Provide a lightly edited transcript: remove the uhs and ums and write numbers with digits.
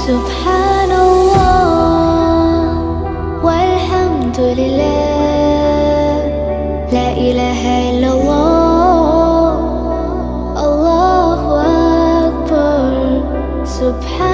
سبحان الله والحمد لله، لا إله إلا الله، الله أكبر. سبحان